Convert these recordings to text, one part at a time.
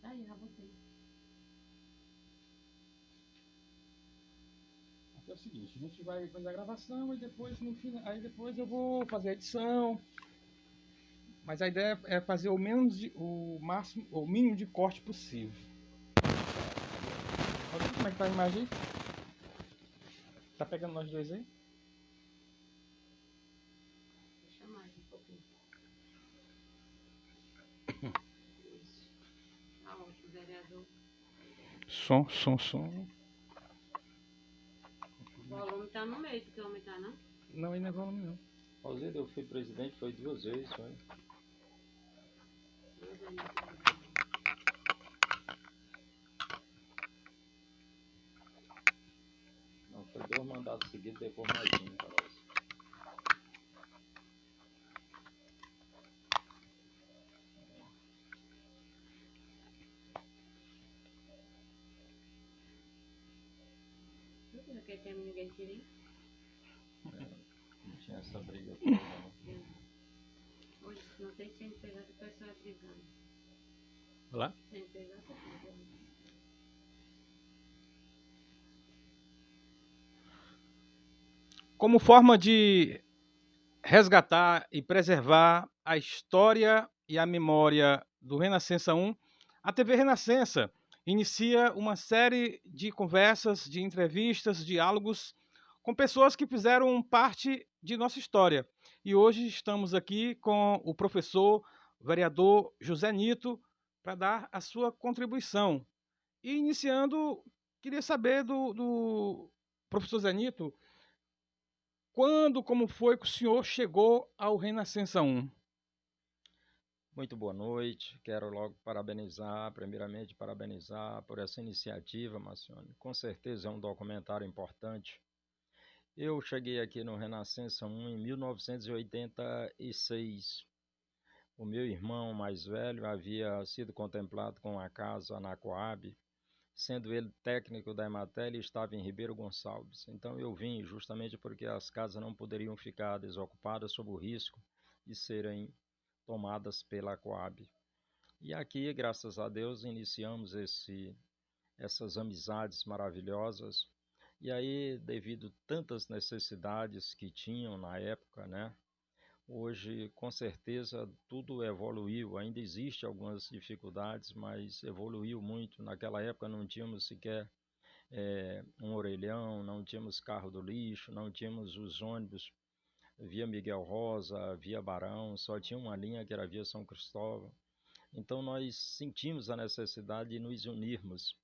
Aí, já botei. Aqui é o seguinte, a gente vai fazer a gravação e depois no final, aí depois eu vou fazer a edição. Mas a ideia é fazer o máximo, o mínimo de corte possível. Olha como é que tá a imagem aí? Tá pegando nós dois aí? Deixa mais um pouquinho. Isso. Tá ótimo, vereador. Som. O volume tá no meio, tu quer aumentar, não? Não, aí não é volume não. Alzira, eu fui presidente, foi 2 vezes, foi. Duas vezes na televisão. Não, foi 2 mandatos seguidos, depois mais um, parece. Tu não quer que ninguém tire? Não tinha essa briga toda, não. Hoje, se não tem CNPJ, o pessoal é brigando. Olha lá. CNPJ é brigando. Como forma de resgatar e preservar a história e a memória do Renascença 1, a TV Renascença inicia uma série de conversas, de entrevistas, diálogos com pessoas que fizeram parte de nossa história. E hoje estamos aqui com o professor, vereador José Nito, para dar a sua contribuição. E iniciando, queria saber do professor Zé Nito, quando, como foi que o senhor chegou ao Renascença 1? Muito boa noite. Quero logo primeiramente parabenizar por essa iniciativa, Marcione. Com certeza é um documentário importante. Eu cheguei aqui no Renascença 1 em 1986. O meu irmão mais velho havia sido contemplado com a casa na Coab, sendo ele técnico da Ematel e estava em Ribeiro Gonçalves. Então eu vim justamente porque as casas não poderiam ficar desocupadas sob o risco de serem tomadas pela Coab. E aqui, graças a Deus, iniciamos essas amizades maravilhosas. E aí, devido tantas necessidades que tinham na época, né? Hoje, com certeza, tudo evoluiu. Ainda existe algumas dificuldades, mas evoluiu muito. Naquela época não tínhamos sequer um orelhão, não tínhamos carro do lixo, não tínhamos os ônibus via Miguel Rosa, via Barão, só tinha uma linha que era via São Cristóvão. Então nós sentimos a necessidade de nos unirmos.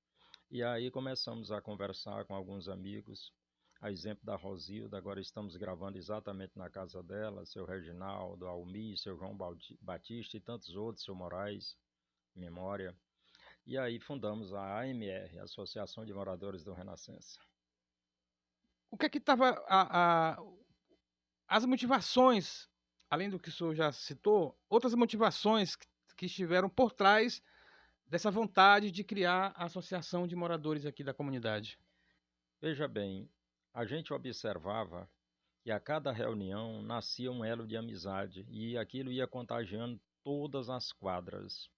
E aí começamos a conversar com alguns amigos, a exemplo da Rosilda, agora estamos gravando exatamente na casa dela, seu Reginaldo, Almir, seu João Batista e tantos outros, seu Moraes, memória. E aí fundamos a AMR, Associação de Moradores do Renascença. O que é que estava as motivações, além do que o senhor já citou, outras motivações que estiveram por trás dessa vontade de criar a associação de moradores aqui da comunidade? Veja bem, a gente observava que a cada reunião nascia um elo de amizade e aquilo ia contagiando todas as quadras,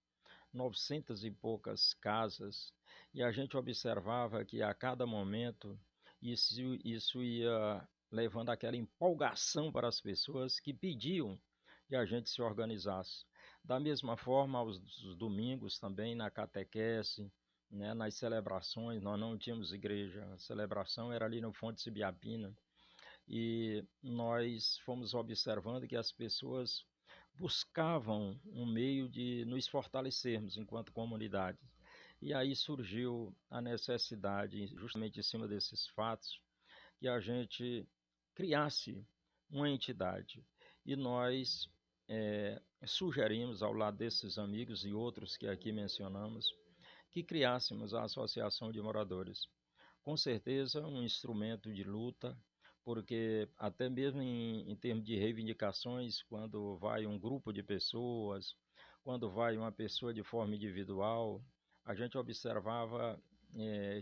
900 e poucas casas, e a gente observava que a cada momento isso ia levando aquela empolgação para as pessoas que pediam que a gente se organizasse. Da mesma forma, aos domingos também na catequese, né, nas celebrações, nós não tínhamos igreja, a celebração era ali no Fonte Sibiapina, e nós fomos observando que as pessoas buscavam um meio de nos fortalecermos enquanto comunidade. E aí surgiu a necessidade, justamente em cima desses fatos, que a gente criasse uma entidade. E nós sugerimos, ao lado desses amigos e outros que aqui mencionamos, que criássemos a Associação de Moradores. Com certeza, um instrumento de luta, porque até mesmo em termos de reivindicações, quando vai um grupo de pessoas, quando vai uma pessoa de forma individual, a gente observava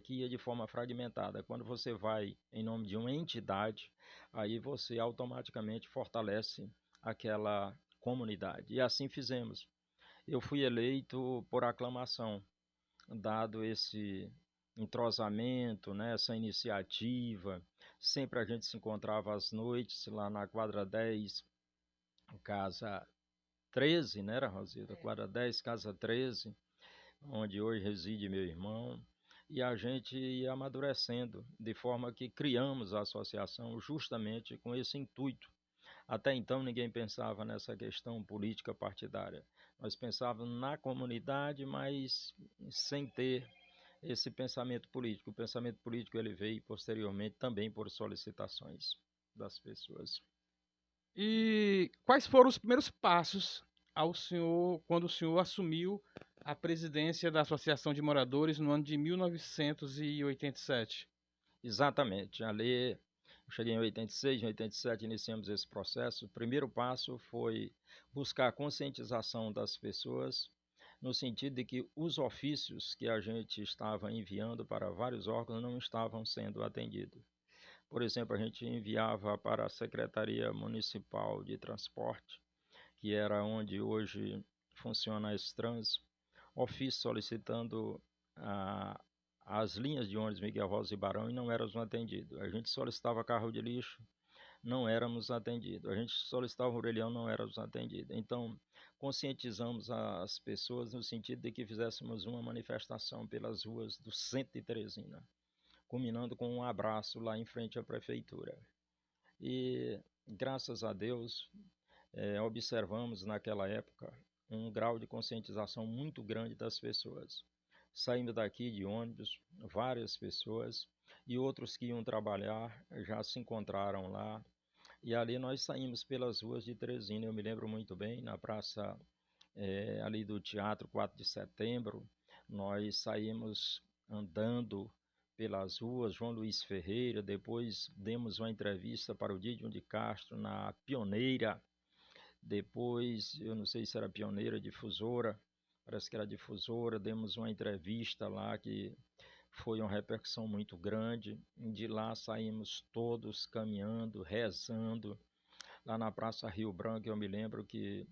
que ia de forma fragmentada. Quando você vai em nome de uma entidade, aí você automaticamente fortalece aquela comunidade. E assim fizemos. eu fui eleito por aclamação, dado esse entrosamento, né, essa iniciativa. Sempre a gente se encontrava às noites lá na quadra 10, casa 13, né, Rosilda? Quadra 10, casa 13, onde hoje reside meu irmão. E a gente ia amadurecendo, de forma que criamos a associação justamente com esse intuito. Até então ninguém pensava nessa questão política partidária. Nós pensávamos na comunidade, mas sem ter esse pensamento político. O pensamento político ele veio posteriormente também por solicitações das pessoas. E quais foram os primeiros passos ao senhor quando o senhor assumiu a presidência da Associação de Moradores no ano de 1987? Exatamente. Ali, eu cheguei em 86, em 87 iniciamos esse processo. O primeiro passo foi buscar a conscientização das pessoas, no sentido de que os ofícios que a gente estava enviando para vários órgãos não estavam sendo atendidos. Por exemplo, a gente enviava para a Secretaria Municipal de Transporte, que era onde hoje funciona a Extrans, ofício solicitando as linhas de ônibus Miguel Rosa e Barão e não éramos atendidos. A gente solicitava carro de lixo, não éramos atendidos. A gente solicitava orelhão, não éramos atendidos. Então, conscientizamos as pessoas no sentido de que fizéssemos uma manifestação pelas ruas do centro de Teresina, culminando com um abraço lá em frente à prefeitura. E, graças a Deus, observamos naquela época um grau de conscientização muito grande das pessoas. Saímos daqui de ônibus, várias pessoas, e outros que iam trabalhar já se encontraram lá. E ali nós saímos pelas ruas de Teresina, eu me lembro muito bem, na praça ali do Teatro 4 de Setembro, nós saímos andando pelas ruas, João Luiz Ferreira, depois demos uma entrevista para o Didion de Castro na Pioneira, depois, eu não sei se era Pioneira, Difusora, parece que era Difusora, demos uma entrevista lá que foi uma repercussão muito grande. De lá saímos todos caminhando, rezando. Lá na Praça Rio Branco, eu me lembro que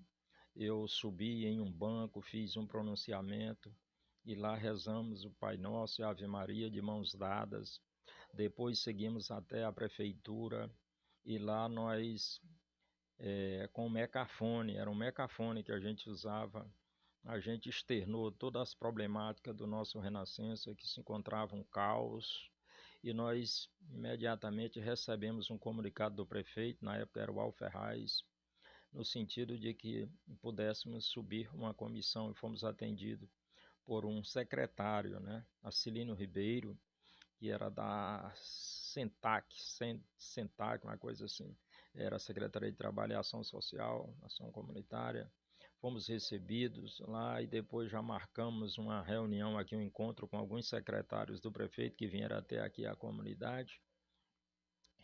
eu subi em um banco, fiz um pronunciamento e lá rezamos o Pai Nosso e a Ave Maria de mãos dadas. Depois seguimos até a prefeitura e lá nós, com o mecafone, era um mecafone que a gente usava, a gente externou todas as problemáticas do nosso Renascença, que se encontrava um caos, e nós imediatamente recebemos um comunicado do prefeito, na época era o Alferraz, no sentido de que pudéssemos subir uma comissão e fomos atendidos por um secretário, né, Acilino Ribeiro, que era da Sentac, uma coisa assim, era a Secretaria de Trabalho e Ação Social, Ação Comunitária. Fomos recebidos lá e depois já marcamos uma reunião aqui, um encontro com alguns secretários do prefeito que vieram até aqui à comunidade.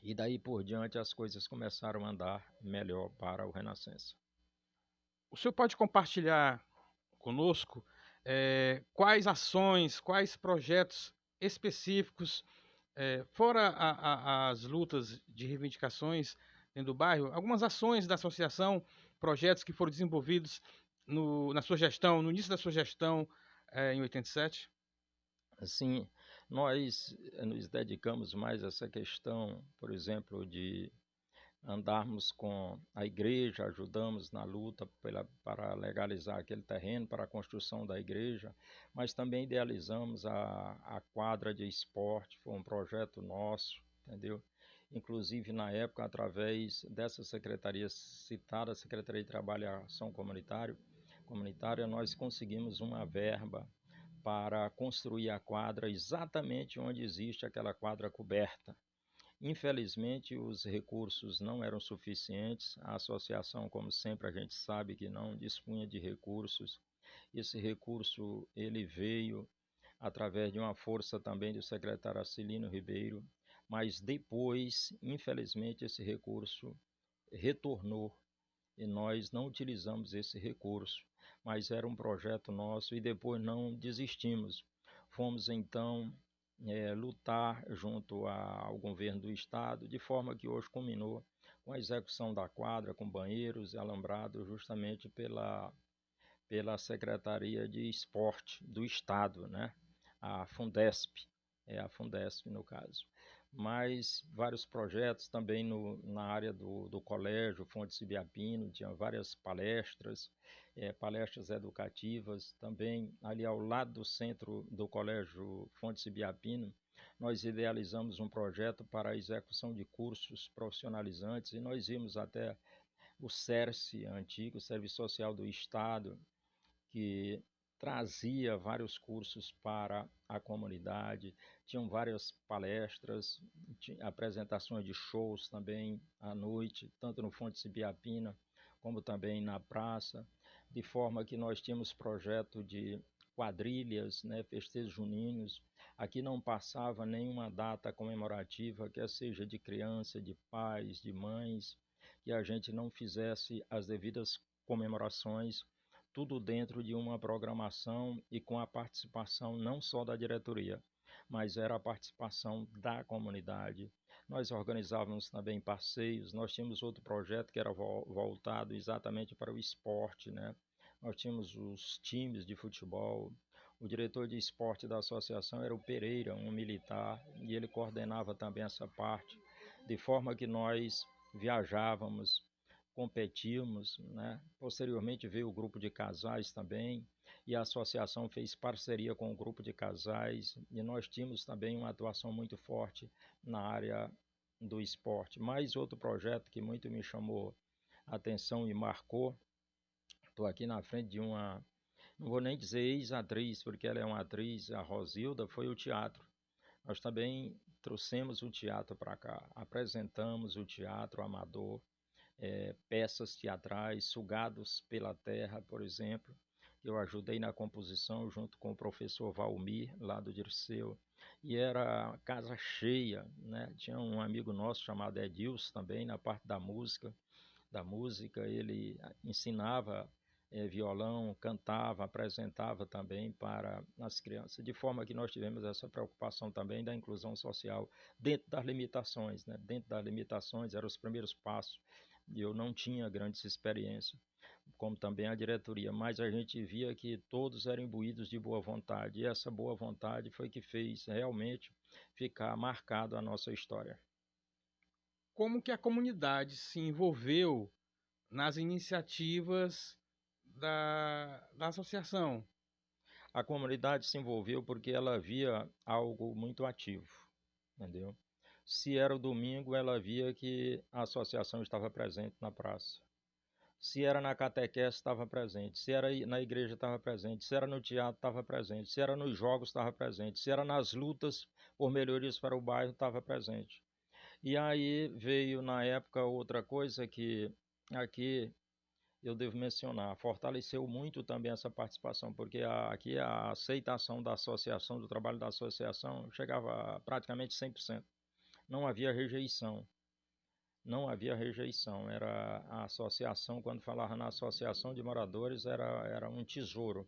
E daí por diante as coisas começaram a andar melhor para o Renascença. O senhor pode compartilhar conosco quais ações, quais projetos específicos, fora as lutas de reivindicações dentro do bairro, algumas ações da associação, projetos que foram desenvolvidos na sua gestão, no início da sua gestão, em 87? Assim, nós nos dedicamos mais a essa questão, por exemplo, de andarmos com a igreja, ajudamos na luta para legalizar aquele terreno, para a construção da igreja, mas também idealizamos a quadra de esporte, foi um projeto nosso, entendeu? Inclusive, na época, através dessa secretaria citada, a Secretaria de Trabalho e Ação Comunitária, nós conseguimos uma verba para construir a quadra exatamente onde existe aquela quadra coberta. Infelizmente, os recursos não eram suficientes. A associação, como sempre, a gente sabe que não dispunha de recursos. Esse recurso ele veio através de uma força também do secretário Acilino Ribeiro, mas depois, infelizmente, esse recurso retornou e nós não utilizamos esse recurso, mas era um projeto nosso e depois não desistimos. Fomos então lutar junto ao governo do estado, de forma que hoje culminou com a execução da quadra, com banheiros e alambrados, justamente pela pela Secretaria de Esporte do Estado, né? A Fundesp, a Fundesp no caso. Mas vários projetos também na área do colégio Fontes Ibiapino, tinha várias palestras, palestras educativas, também ali ao lado do centro do colégio Fontes Ibiapino, nós idealizamos um projeto para a execução de cursos profissionalizantes e nós íamos até o SERSE, antigo Serviço Social do Estado, que trazia vários cursos para a comunidade, tinham várias palestras, apresentações de shows também à noite, tanto no Fonte Ibiapina como também na praça, de forma que nós tínhamos projeto de quadrilhas, né, festejos juninos. Aqui não passava nenhuma data comemorativa, quer seja de criança, de pais, de mães, que a gente não fizesse as devidas comemorações, tudo dentro de uma programação e com a participação não só da diretoria, mas era a participação da comunidade. Nós organizávamos também passeios, nós tínhamos outro projeto que era voltado exatamente para o esporte, né? Nós tínhamos os times de futebol, o diretor de esporte da associação era o Pereira, um militar, e ele coordenava também essa parte, de forma que nós viajávamos, competimos, né? Posteriormente veio o grupo de casais também, e a associação fez parceria com o grupo de casais, e nós tínhamos também uma atuação muito forte na área do esporte. Mais outro projeto que muito me chamou a atenção e marcou, estou aqui na frente de uma, não vou nem dizer ex-atriz, porque ela é uma atriz, a Rosilda, foi o teatro. Nós também trouxemos o teatro para cá, apresentamos o teatro amador, peças teatrais, Sugados pela Terra, por exemplo. Eu ajudei na composição junto com o professor Valmir, lá do Dirceu, e era casa cheia, né? Tinha um amigo nosso chamado Edilson também, na parte da música, ele ensinava violão, cantava, apresentava também para as crianças, de forma que nós tivemos essa preocupação também da inclusão social dentro das limitações, né? Dentro das limitações eram os primeiros passos, e eu não tinha grandes experiências, como também a diretoria, mas a gente via que todos eram imbuídos de boa vontade, e essa boa vontade foi que fez realmente ficar marcado a nossa história. Como que a comunidade se envolveu nas iniciativas da associação? A comunidade se envolveu porque ela via algo muito ativo, entendeu? Se era o domingo, ela via que a associação estava presente na praça. Se era na catequese, estava presente. Se era na igreja, estava presente. Se era no teatro, estava presente. Se era nos jogos, estava presente. Se era nas lutas por melhorias para o bairro, estava presente. E aí veio, na época, outra coisa que aqui eu devo mencionar, fortaleceu muito também essa participação, porque aqui a aceitação da associação, do trabalho da associação, chegava a praticamente 100%. Não havia rejeição. Não havia rejeição. Era a associação, quando falava na associação de moradores, era um tesouro.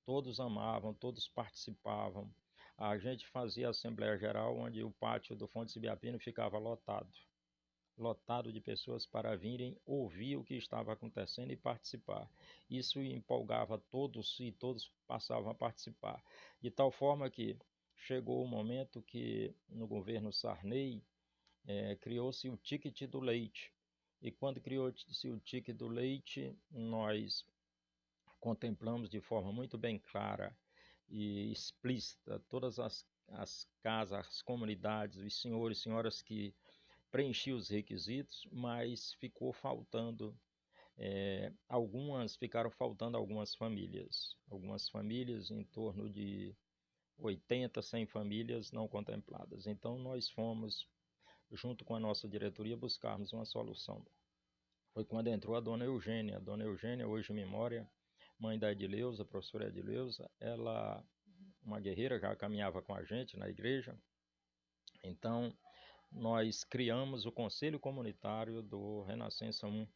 Todos amavam, todos participavam. A gente fazia a Assembleia Geral, onde o pátio do Fonte Ibiapino ficava lotado de pessoas para virem ouvir o que estava acontecendo e participar. Isso empolgava todos e todos passavam a participar. De tal forma que chegou o momento que no governo Sarney criou-se o ticket do leite. E quando criou-se o ticket do leite, nós contemplamos de forma muito bem clara e explícita todas as casas, as comunidades, os senhores e senhoras que preenchi os requisitos, mas ficou faltando ficaram faltando algumas famílias em torno de 80, 100 famílias não contempladas. Então nós fomos, junto com a nossa diretoria, buscarmos uma solução. Foi quando entrou a dona Eugênia, hoje em memória, mãe da Edileuza, professora Edileuza, ela, uma guerreira, já caminhava com a gente na igreja. Então nós criamos o Conselho Comunitário do Renascença 1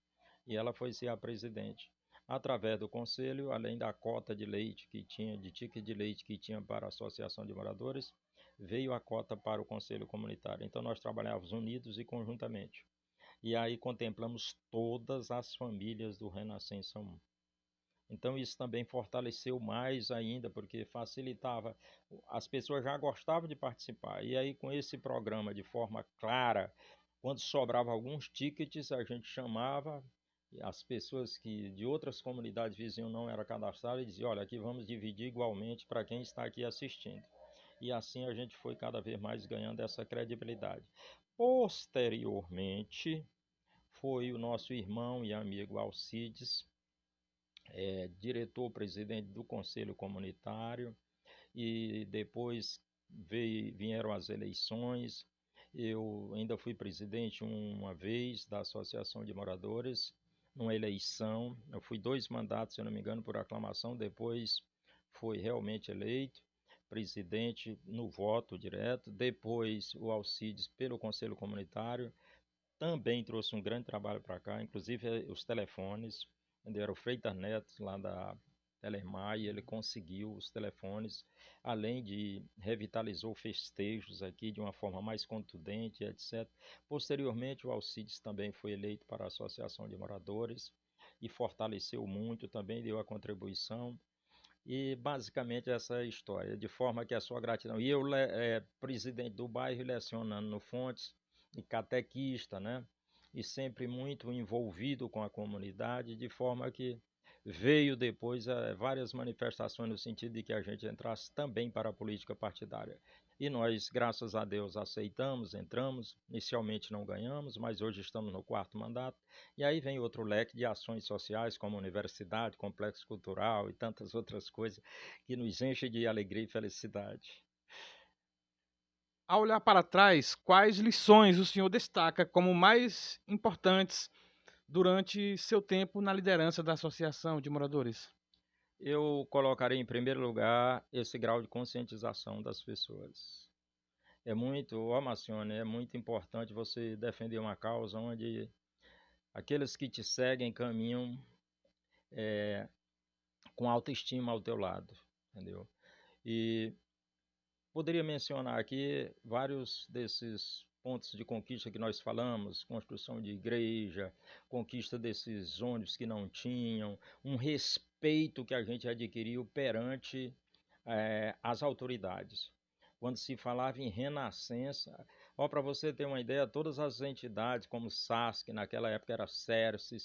e ela foi ser a presidente. Através do conselho, além da cota de leite que tinha, de ticket de leite que tinha para a Associação de Moradores, veio a cota para o Conselho Comunitário. Então nós trabalhávamos unidos e conjuntamente. E aí contemplamos todas as famílias do Renascença 1. Então isso também fortaleceu mais ainda, porque facilitava, as pessoas já gostavam de participar. E aí com esse programa de forma clara, quando sobrava alguns tickets, a gente chamava as pessoas que de outras comunidades vizinhas não eram cadastradas e dizia, olha, aqui vamos dividir igualmente para quem está aqui assistindo. E assim a gente foi cada vez mais ganhando essa credibilidade. Posteriormente, foi o nosso irmão e amigo Alcides, diretor-presidente do Conselho Comunitário, e depois vieram as eleições. Eu ainda fui presidente uma vez da Associação de Moradores, numa eleição. Eu fui 2 mandatos, se eu não me engano, por aclamação, depois foi realmente eleito presidente no voto direto. Depois o Alcides pelo Conselho Comunitário também trouxe um grande trabalho para cá, inclusive os telefones. Era o Freitas Neto, lá da Telemar, e ele conseguiu os telefones, além de revitalizou festejos aqui de uma forma mais contundente, etc. Posteriormente, o Alcides também foi eleito para a Associação de Moradores e fortaleceu muito, também deu a contribuição. E basicamente essa é a história, de forma que a sua gratidão. E eu, presidente do bairro, lecionando no Fontes, e catequista, né? E sempre muito envolvido com a comunidade, de forma que veio depois várias manifestações no sentido de que a gente entrasse também para a política partidária. E nós, graças a Deus, aceitamos, entramos. Inicialmente não ganhamos, mas hoje estamos no 4º mandato. E aí vem outro leque de ações sociais, como universidade, complexo cultural e tantas outras coisas que nos enchem de alegria e felicidade. Ao olhar para trás, quais lições o senhor destaca como mais importantes durante seu tempo na liderança da Associação de Moradores? Eu colocarei em primeiro lugar esse grau de conscientização das pessoas. Marcione, é muito importante você defender uma causa onde aqueles que te seguem caminham com autoestima ao teu lado, entendeu? E poderia mencionar aqui vários desses pontos de conquista que nós falamos, construção de igreja, conquista desses ônibus que não tinham, um respeito que a gente adquiriu perante as autoridades. Quando se falava em renascença, para você ter uma ideia, todas as entidades como SASC, naquela época era CERSE,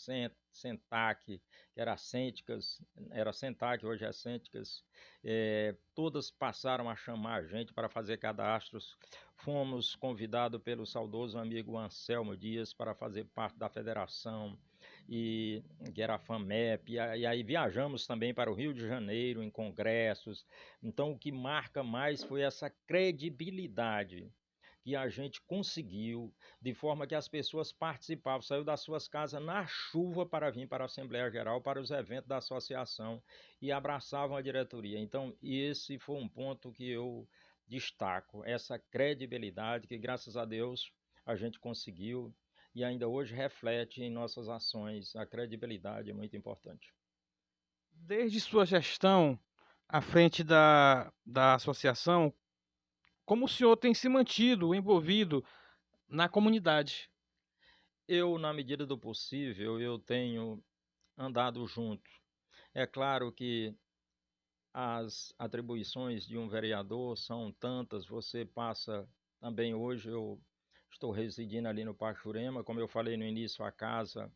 SENTAC, que era SENTAC, hoje é Cênticas, todas passaram a chamar a gente para fazer cadastros. Fomos convidados pelo saudoso amigo Anselmo Dias para fazer parte da federação, que era a FAMEP, e aí viajamos também para o Rio de Janeiro em congressos. Então o que marca mais foi essa credibilidade que a gente conseguiu, de forma que as pessoas participavam, saiu das suas casas na chuva para vir para a Assembleia Geral, para os eventos da associação e abraçavam a diretoria. Então esse foi um ponto que eu destaco, essa credibilidade que graças a Deus a gente conseguiu e ainda hoje reflete em nossas ações. A credibilidade é muito importante. Desde sua gestão à frente da associação, como o senhor tem se mantido envolvido na comunidade? Eu, na medida do possível, eu tenho andado junto. É claro que as atribuições de um vereador são tantas, você passa também hoje, eu estou residindo ali no Parque Jurema, como eu falei no início, a casa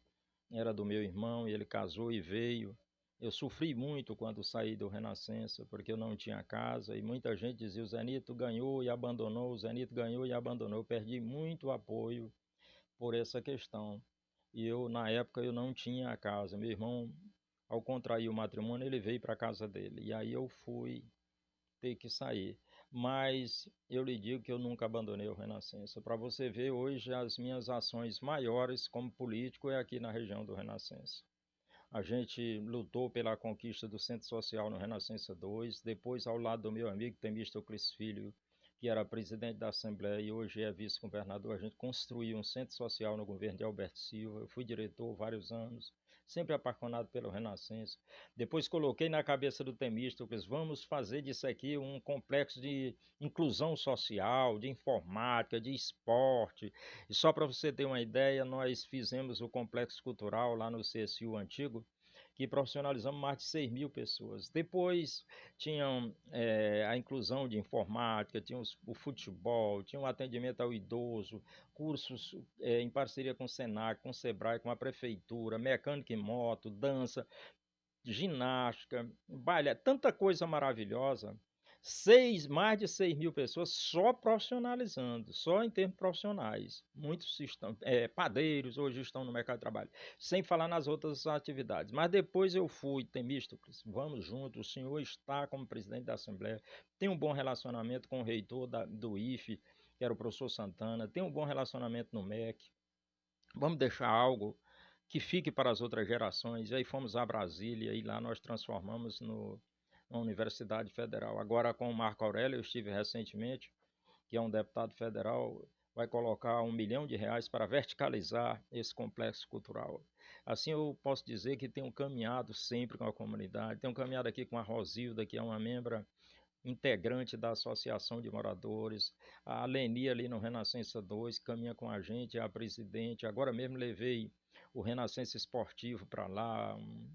era do meu irmão e ele casou e veio. Eu sofri muito quando saí do Renascença, porque eu não tinha casa e muita gente dizia, o Zenito ganhou e abandonou, o Zenito ganhou e abandonou. Eu perdi muito apoio por essa questão. E eu, na época, eu não tinha a casa. Meu irmão, ao contrair o matrimônio, ele veio para a casa dele. E aí eu fui ter que sair. Mas eu lhe digo que eu nunca abandonei o Renascença. Para você ver, hoje as minhas ações maiores como político é aqui na região do Renascença. A gente lutou pela conquista do Centro Social no Renascença 2, depois ao lado do meu amigo Temístocles Filho, que era presidente da Assembleia e hoje é vice-governador, a gente construiu um centro social no governo de Alberto Silva. Eu fui diretor vários anos, sempre apaixonado pelo Renascença. Depois coloquei na cabeça do Temístocles, vamos fazer disso aqui um complexo de inclusão social, de informática, de esporte. E só para você ter uma ideia, nós fizemos o complexo cultural lá no CSU antigo, que profissionalizamos mais de 6.000 pessoas. Depois tinham a inclusão de informática, tinha o futebol, tinha o atendimento ao idoso, cursos em parceria com o Senac, com o Sebrae, com a prefeitura, mecânica e moto, dança, ginástica, baile, tanta coisa maravilhosa. Mais de 6.000 pessoas só profissionalizando, só em termos profissionais. Muitos estão, padeiros hoje estão no mercado de trabalho, sem falar nas outras atividades. Mas depois eu fui, Temístocles, vamos juntos, o senhor está como presidente da Assembleia, tem um bom relacionamento com o reitor do IFE, que era o professor Santana, tem um bom relacionamento no MEC, vamos deixar algo que fique para as outras gerações. E aí fomos a Brasília e lá nós transformamos na Universidade Federal. Agora com o Marco Aurélio, eu estive recentemente, que é um deputado federal, vai colocar R$1 milhão para verticalizar esse complexo cultural. Assim eu posso dizer que tenho caminhado sempre com a comunidade, tenho caminhado aqui com a Rosilda, que é uma membra integrante da Associação de Moradores, a Leni ali no Renascença 2, caminha com a gente, é a presidente, agora mesmo levei o Renascença Esportivo para lá, um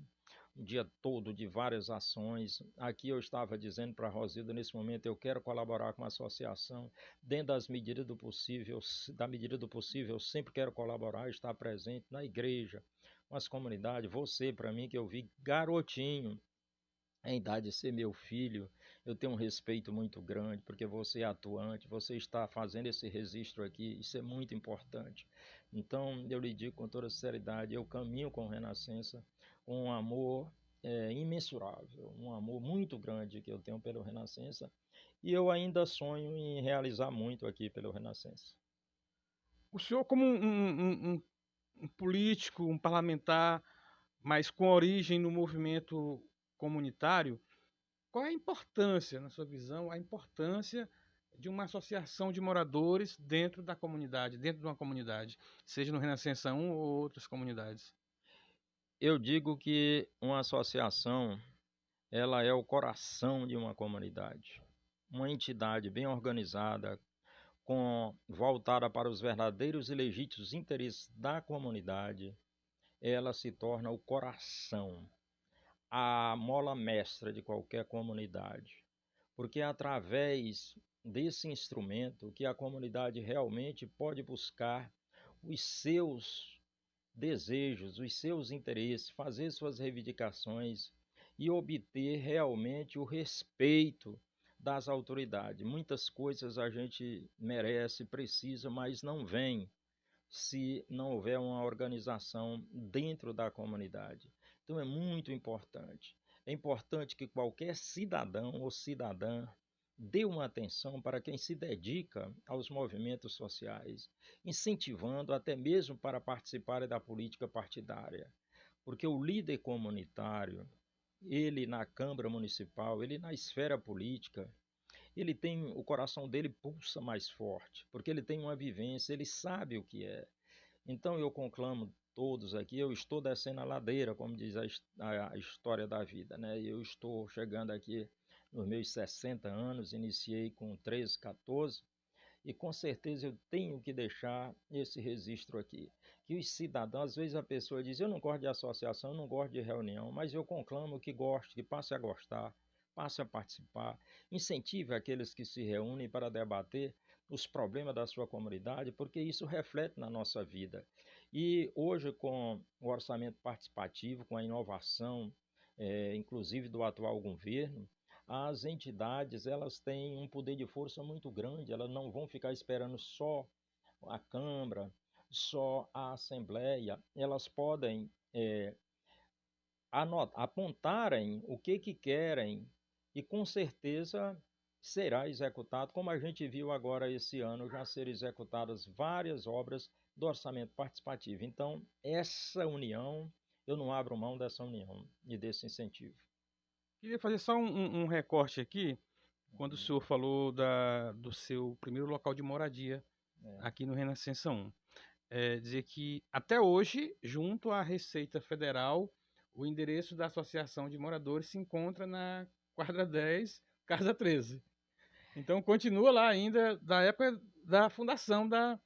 dia todo de várias ações. Aqui eu estava dizendo para a Rosilda, nesse momento eu quero colaborar com a associação, dentro da medida do possível, eu sempre quero colaborar, estar presente na igreja, com as comunidades. Você, para mim, que eu vi garotinho, em idade de ser meu filho, eu tenho um respeito muito grande, porque você é atuante, você está fazendo esse registro aqui, isso é muito importante. Então, eu lhe digo com toda sinceridade, eu caminho com Renascença, com um amor imensurável, um amor muito grande que eu tenho pelo Renascença, e eu ainda sonho em realizar muito aqui pelo Renascença. O senhor, como um político, um parlamentar, mas com origem no movimento comunitário, qual é a importância, na sua visão, a importância de uma associação de moradores dentro da comunidade, dentro de uma comunidade, seja no Renascença 1 ou outras comunidades? Eu digo que uma associação, ela é o coração de uma comunidade. Uma entidade bem organizada, voltada para os verdadeiros e legítimos interesses da comunidade, ela se torna o coração, a mola mestra de qualquer comunidade. Porque é através desse instrumento que a comunidade realmente pode buscar os seus desejos, os seus interesses, fazer suas reivindicações e obter realmente o respeito das autoridades. Muitas coisas a gente merece, precisa, mas não vem se não houver uma organização dentro da comunidade. Então é muito importante. É importante que qualquer cidadão ou cidadã dê uma atenção para quem se dedica aos movimentos sociais, incentivando até mesmo para participarem da política partidária. Porque o líder comunitário, ele na Câmara Municipal, ele na esfera política, ele tem, o coração dele pulsa mais forte, porque ele tem uma vivência, ele sabe o que é. Então eu conclamo todos aqui, eu estou descendo a ladeira, como diz a história da vida, né? Eu estou chegando aqui nos meus 60 anos, iniciei com 13, 14, e com certeza eu tenho que deixar esse registro aqui. Que os cidadãos, às vezes a pessoa diz, eu não gosto de associação, eu não gosto de reunião, mas eu conclamo que goste, que passe a gostar, passe a participar, incentive aqueles que se reúnem para debater os problemas da sua comunidade, porque isso reflete na nossa vida. E hoje, com o orçamento participativo, com a inovação, inclusive do atual governo, as entidades elas têm um poder de força muito grande, elas não vão ficar esperando só a Câmara, só a Assembleia, elas podem apontarem o que querem e com certeza será executado, como a gente viu agora esse ano já ser executadas várias obras do orçamento participativo. Então, essa união, eu não abro mão dessa união e desse incentivo. Queria fazer só um recorte aqui, quando o senhor falou do seu primeiro local de moradia aqui no Renascença 1. Dizer que até hoje, junto à Receita Federal, o endereço da Associação de Moradores se encontra na quadra 10, casa 13. Então continua lá ainda da época da fundação da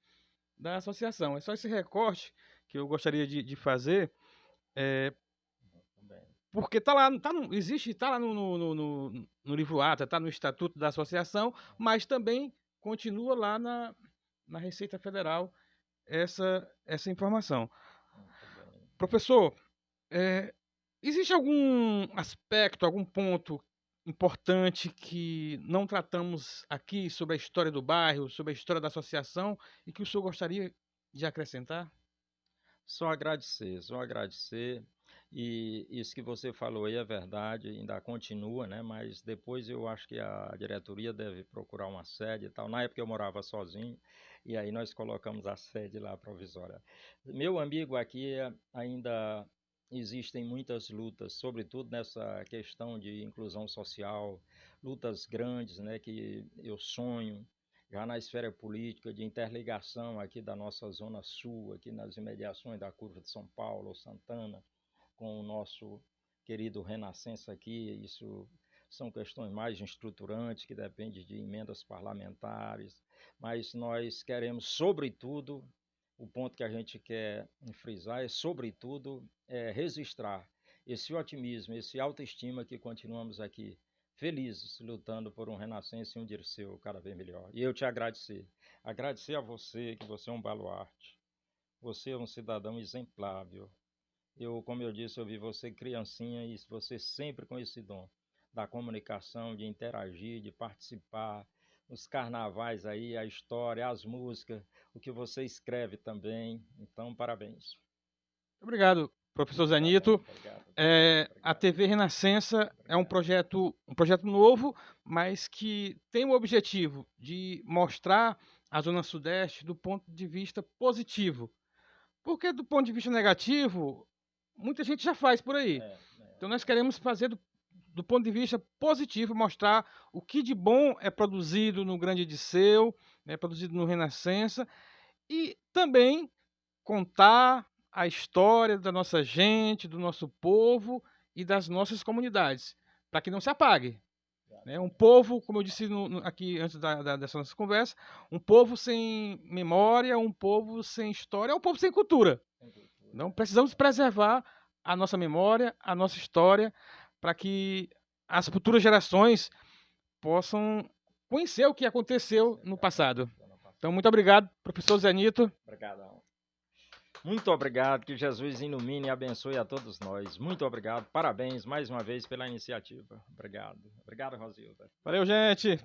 associação. É só esse recorte que eu gostaria de fazer porque está lá, tá lá no livro ata, está no Estatuto da Associação, mas também continua lá na Receita Federal essa informação. Professor, existe algum aspecto, algum ponto importante que não tratamos aqui sobre a história do bairro, sobre a história da associação e que o senhor gostaria de acrescentar? Só agradecer, só agradecer. E isso que você falou aí é verdade, ainda continua, né? Mas depois eu acho que a diretoria deve procurar uma sede e tal. Na época eu morava sozinho e aí nós colocamos a sede lá provisória. Meu amigo, aqui ainda existem muitas lutas, sobretudo nessa questão de inclusão social, lutas grandes, né? Que eu sonho já na esfera política, de interligação aqui da nossa Zona Sul, aqui nas imediações da curva de São Paulo, Santana, com o nosso querido Renascença aqui. Isso são questões mais estruturantes, que dependem de emendas parlamentares, mas nós queremos, sobretudo, o ponto que a gente quer frisar é, sobretudo, registrar esse otimismo, esse autoestima que continuamos aqui felizes, lutando por um Renascença e um Dirceu cada vez melhor. E eu te agradecer. Agradecer a você, que você é um baluarte. Você é um cidadão exemplar, viu? Como eu disse, eu vi você criancinha e você sempre com esse dom da comunicação, de interagir, de participar. Os carnavais aí, a história, as músicas, o que você escreve também. Então, parabéns. Obrigado, professor Zenito. Obrigado. A TV Renascença é um projeto novo, mas que tem o objetivo de mostrar a Zona Sudeste do ponto de vista positivo. Porque do ponto de vista negativo, muita gente já faz por aí. Então nós queremos fazer do ponto de vista positivo, mostrar o que de bom é produzido no Grande Dirceu, produzido no Renascença, e também contar a história da nossa gente, do nosso povo e das nossas comunidades, para que não se apague. Um povo, como eu disse aqui antes dessa nossa conversa, um povo sem memória, um povo sem história, é um povo sem cultura. Então precisamos preservar a nossa memória, a nossa história, para que as futuras gerações possam conhecer o que aconteceu no passado. Então, muito obrigado, professor Zenito. Obrigadão. Muito obrigado, que Jesus ilumine e abençoe a todos nós. Muito obrigado, parabéns mais uma vez pela iniciativa. Obrigado. Obrigado, Rosilda. Valeu, gente.